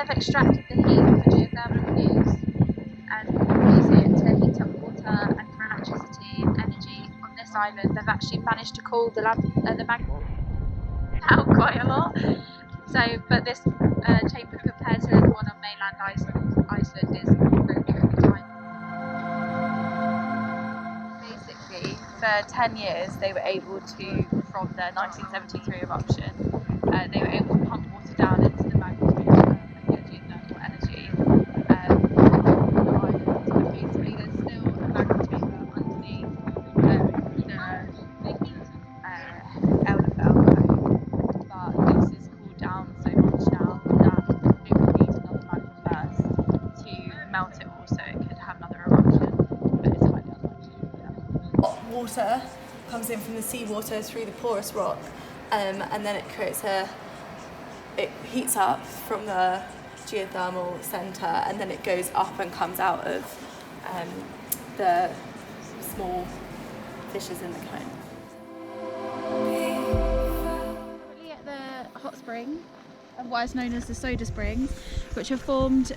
they've extracted the heat from the geothermal fuse and use it to heat up water and for electricity and energy on this island. They've actually managed to cool the magma down quite a lot. So, but this chamber compared to the one on mainland Iceland is really, really tiny. Basically, for 10 years they were able to, from the 1973 eruption, they were able to pump water down into the magma chamber and get geothermal energy on the island. And basically there's still a magma chamber underneath the Elderfell, but this is cooled down so much now that it would need another magma burst to melt it all so it could have another eruption, but it's highly unlikely. Hot water comes in from the seawater through the porous rock, and then it heats up from the geothermal centre, and then it goes up and comes out of the small fissures in the cone. Currently at the hot spring, otherwise known as the soda springs, which are formed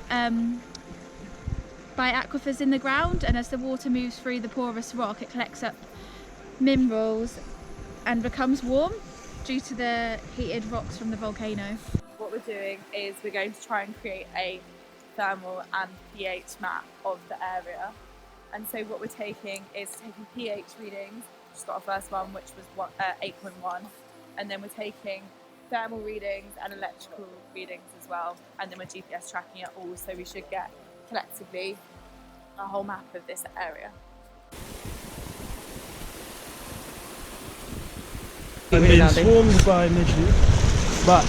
by aquifers in the ground, and as the water moves through the porous rock it collects up minerals and becomes warm due to the heated rocks from the volcano. What we're doing is we're going to try and create a thermal and pH map of the area, and so what we're taking is taking pH readings. Just got our first one, which was 8.1, and then we're taking thermal readings and electrical readings as well, and then we're GPS tracking it all, so we should get collectively a whole map of this area. I've been swarmed by midges, but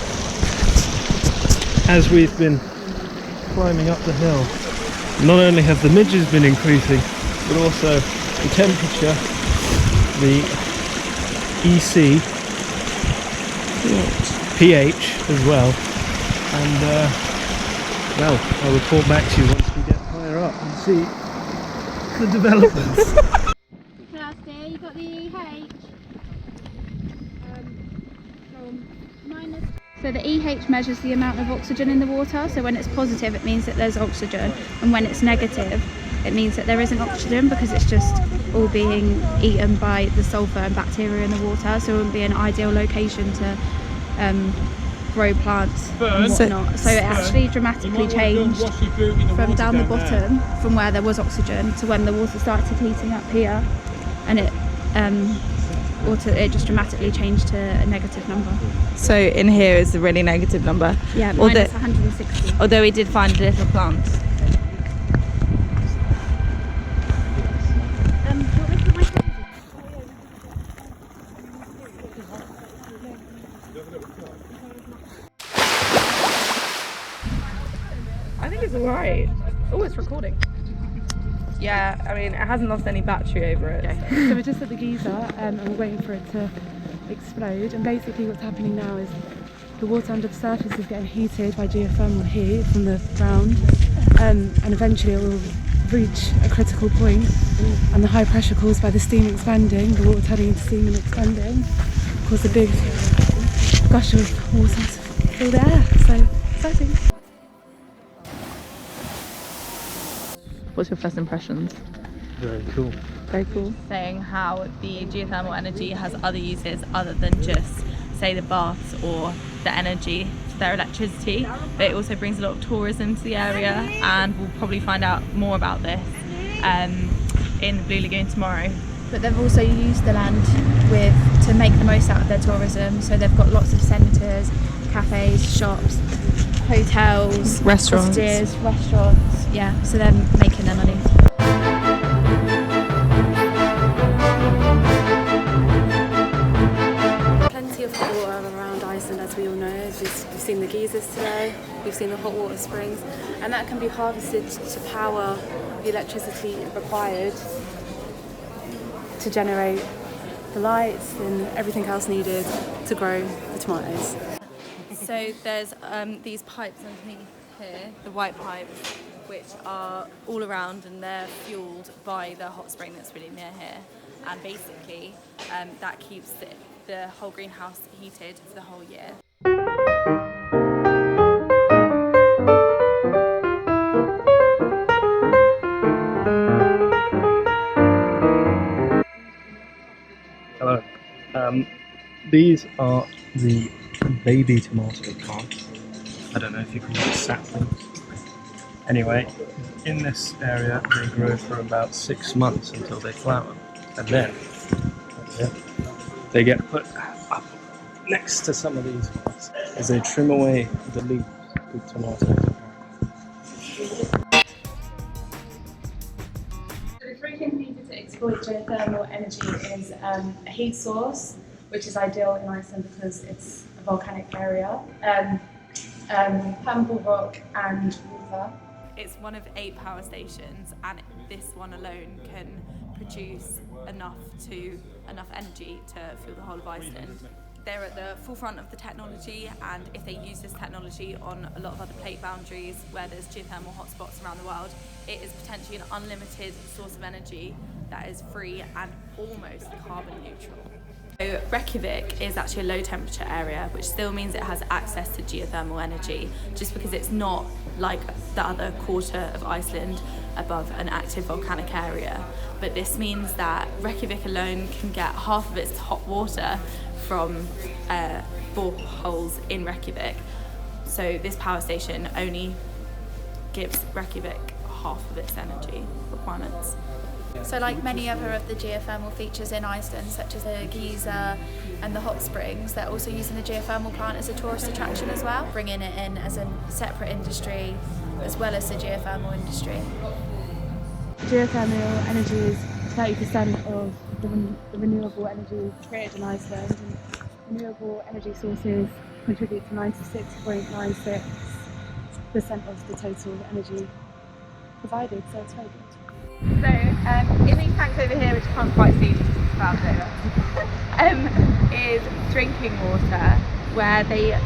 as we've been climbing up the hill, not only have the midges been increasing, but also the temperature, the EC, pH as well, and well, I'll report back to you once we get higher up and see the developments. Nasty, you got the EH? So the EH measures the amount of oxygen in the water, so when it's positive it means that there's oxygen, and when it's negative it means that there isn't oxygen because it's just all being eaten by the sulphur and bacteria in the water, so it wouldn't be an ideal location to grow plants and whatnot. So it actually dramatically changed from down the bottom, from where there was oxygen, to when the water started heating up here, and it just dramatically changed to a negative number. So in here is the really negative number? Yeah, minus 160. Although we did find a little plant. I think it's alright. Oh, it's recording. Yeah, I mean, it hasn't lost any battery over it. Okay. So we're just at the geyser and we're waiting for it to explode, and basically what's happening now is the water under the surface is getting heated by geothermal heat from the ground, and eventually it will reach a critical point, and the high pressure caused by the steam expanding, the water turning into steam and expanding, cause a big gush of water to fill the air. So exciting. What's your first impressions? Very cool. Very cool. Saying how the geothermal energy has other uses other than just, say, the baths or the energy for their electricity, but it also brings a lot of tourism to the area, and we'll probably find out more about this in the Blue Lagoon tomorrow. But they've also used the land to make the most out of their tourism, so they've got lots of centres, cafes, shops, hotels, Restaurants. cottages, restaurants, yeah, so they're making their money. Plenty of hot water around Iceland, as we all know. We've seen the geysers today, we've seen the hot water springs, and that can be harvested to power the electricity required to generate the lights and everything else needed to grow the tomatoes. So there's these pipes underneath here, the white pipes, which are all around, and they're fueled by the hot spring that's really near here. And basically, that keeps the whole greenhouse heated for the whole year. these are the baby tomato plants. I don't know if you can saplings. Anyway, in this area they grow for about 6 months until they flower, and then they get put up next to some of these ones as they trim away the leaves with tomatoes. So the three things needed to exploit geothermal energy is a heat source, which is ideal in Iceland because it's a volcanic area, permeable rock and water. It's one of 8 power stations, and this one alone can produce enough energy to fuel the whole of Iceland. They're at the forefront of the technology, and if they use this technology on a lot of other plate boundaries where there's geothermal hotspots around the world, it is potentially an unlimited source of energy that is free and almost carbon neutral. So Reykjavik is actually a low temperature area, which still means it has access to geothermal energy, just because it's not like the other quarter of Iceland above an active volcanic area. But this means that Reykjavik alone can get half of its hot water from boreholes in Reykjavik. So this power station only gives Reykjavik half of its energy requirements. So like many other of the geothermal features in Iceland, such as the geyser and the hot springs, they're also using the geothermal plant as a tourist attraction as well, bringing it in as a separate industry as well as the geothermal industry. Geothermal energy is 30% of the renewable energy created in Iceland, and renewable energy sources contribute to 96.96% of the total energy provided, so it's very good. So in these tanks over here, which you can't quite see, just about over, is drinking water, where they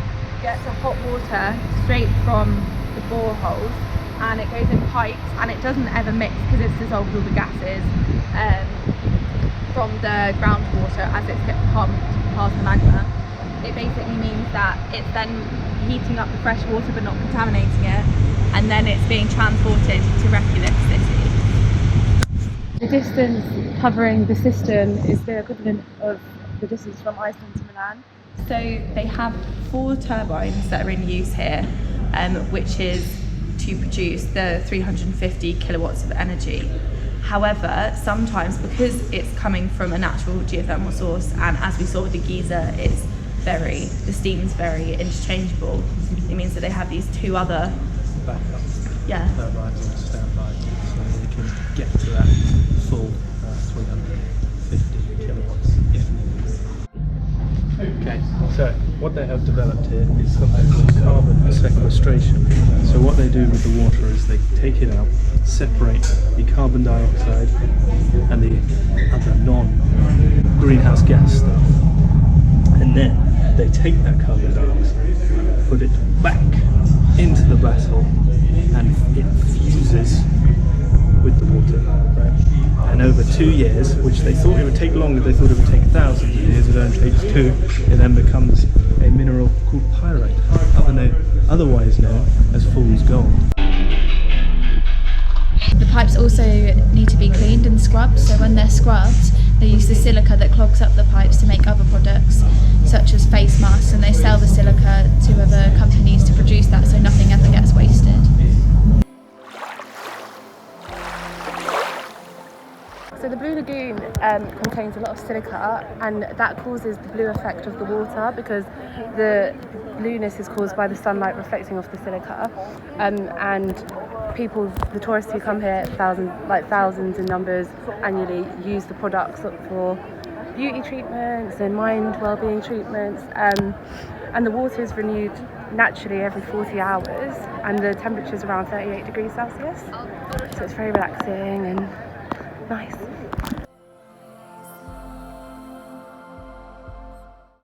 get the hot water straight from the boreholes, and it goes in pipes, and it doesn't ever mix because it's dissolved all the gases from the groundwater as it gets pumped past the magma. It basically means that it's then heating up the fresh water but not contaminating it, and then it's being transported to Reykjavik city. The distance covering the system is the equivalent of the distance from Iceland to Milan. So they have 4 turbines that are in use here, which is to produce the 350 kilowatts of energy. However, sometimes because it's coming from a natural geothermal source, and as we saw with the geyser, the steam's very interchangeable. It means that they have these 2 other Backups. Yeah. Turbines on standby, so they can get to that full 350 kilowatts if needed. Okay, so what they have developed here is something called carbon sequestration. So what they do with the water is they take it out, separate the carbon dioxide and the other non-greenhouse gas stuff, and then they take that carbon dioxide, put it back into the vessel, and it fuses with the water, right? And over 2 years, which they thought it would take longer, they thought it would take thousands of years, it only takes 2, it then becomes a mineral called pyrite, otherwise known as fool's gold. The pipes also need to be cleaned and scrubbed, so when they're scrubbed, they use the silica that clogs up the pipes to make other products, such as face masks, and they sell the silica to other companies to produce that, so nothing ever gets wasted. So the Blue Lagoon contains a lot of silica, and that causes the blue effect of the water because the blueness is caused by the sunlight reflecting off the silica, and people, the tourists who come here, thousands in numbers annually, use the products for beauty treatments and mind well-being treatments, and the water is renewed naturally every 40 hours, and the temperature is around 38 degrees Celsius, so it's very relaxing and nice.